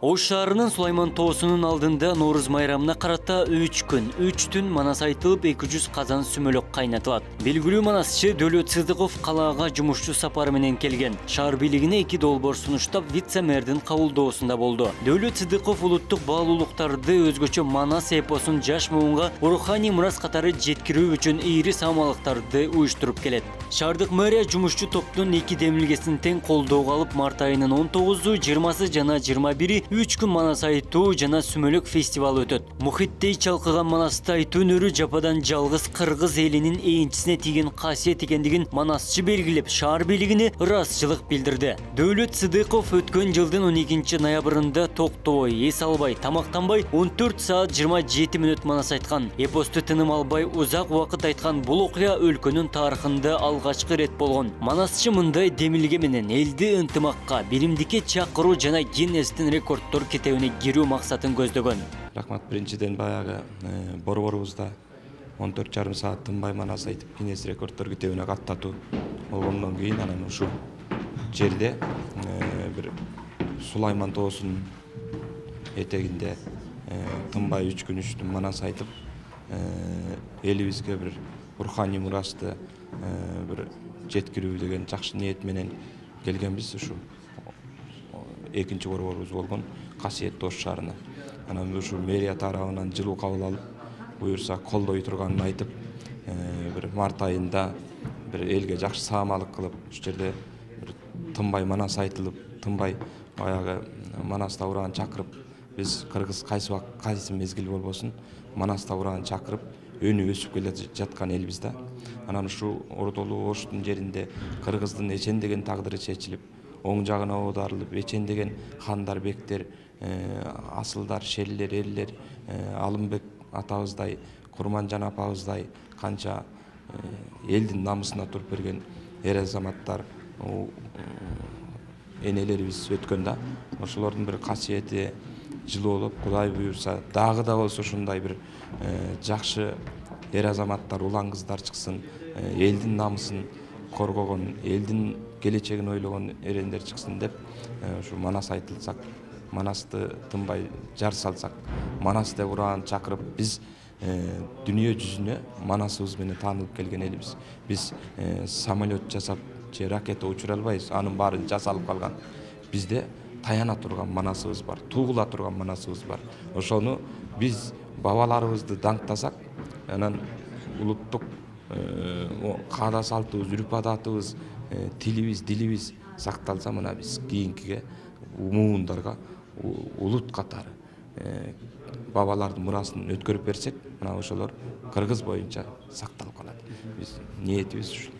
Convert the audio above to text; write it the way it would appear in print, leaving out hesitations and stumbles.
Ош шаарынын Сулайман тоосунун алдында Нооруз майрамына карата 3 күн, 3 түн манас айтылып 200 казан сүмөлөк кайнатылат. Белгилүү манасчы Дөөлөт Сыдыков калаага жумушчу сапары менен келген. Шаар бийлигине 2 долбоор сунуштап вице-мэрдин кабылдоосунда болду. Дөөлөт Сыдыков улуттук баалуулуктарды өзгөчө манас эпосун жаш муунга руханий мурас катары жеткирүү үчүн ийри самалыктарды уюштуруп келет. Шаардык мэрия жумушчу топтун 2 демилгесин тең колдоого алып, март айынын 19-у, 20-сы жана 21-и 3 күн манас айтуу жана сүмөлөк фестивалы өтөт. Мухиттей чалкыган манасты айтуу өнөрү жападан жалгыз кыргыз элинин ээнчисине тийген касиет экендигин манасчы белгилеп, шаар бийлигине ыраазычылык билдирди. Дөөлөт Сыдыков өткөн жылдын 12 ноябрында токтобой, эс албай, тамактанбай 14 саат 27 мүнөт манас айткан. Эпосту тыным албай узак убакыт айткан бул окуя өлкөнүн тарыхында алгачкы рет болгон. Манасчы мындай демилге менен элди ынтымакка, биримдикке чакыруу жана Гиннестин рекордтор китебине кирүү максатын көздөгөн. Рахмат, биринчиден баягы борборубузда 14,5 саат тынбай манас айтып Гиннес рекордтор китебине каттатуу болгондон кийин анан ушул жерде бир Сулайман тоосунун этегинде тынбай 3 күн 3 түн манас айтып элибизге бир руханий мурасты бир жеткирүү деген жакшы ниет менен келгенбиз ушу экинчи борборубуз болгон касиеттүү Ош шаарына. Анан ушу мэрия тарабынан жылуу кабыл алып, буюрса колдой турганын айтып, бир март айында бир элге жакшы саамалык кылып, ушу жерде бир тынбай манас айтылып, тынбай баягы манаста ураан чакырып, биз кыргыз кайсы мезгил болбосун манаста ураан чакырып, өнү өсүп келе жаткан элбиз да. Анан ушу Ордолуу Оштун жеринде кыргыздын эчендеген тагдыры чечилип, оң жагына оодарылып, эчендеген хандар, бектер, асылдар, шеллер, эллер, Алымбек атабыздай, Курманжан апабыздай канча элдин намысына туруп берген эр азаматтар, энелерибиз өткөн да. Ошолордун бир касиети жылуулуп, Кудай буюрса, дагы да болсо ушундай бир жакшы эр азаматтар, улан кыздар чыксын, элдин намысын коргогон, элдин келечегин ойлогон эрендер чыксын деп, ушу манас айтылсак, манасты тынбай жар салсак, манас деп ураан чакырып, биз дүнүйө жүзүнө манасыбыз менен таанылып келген элибиз. Биз самолет жасап же ракета учура албайбыз, анын баарын жасалып калган. Бизде таяна турган манасыбыз бар, туугула турган манасыбыз бар. Ошону биз бабаларыбызды даңктасак, анан улуттук каада салтыбыз, үрп адатыбыз, тилибиз, дилибиз сакталса, мына биз кийинкиге муундарга улут катары бабалардын мурасын өткөрүп берсек, мына ошолор кыргыз боюнча сакталып калат. Биз ниетибиз ушу.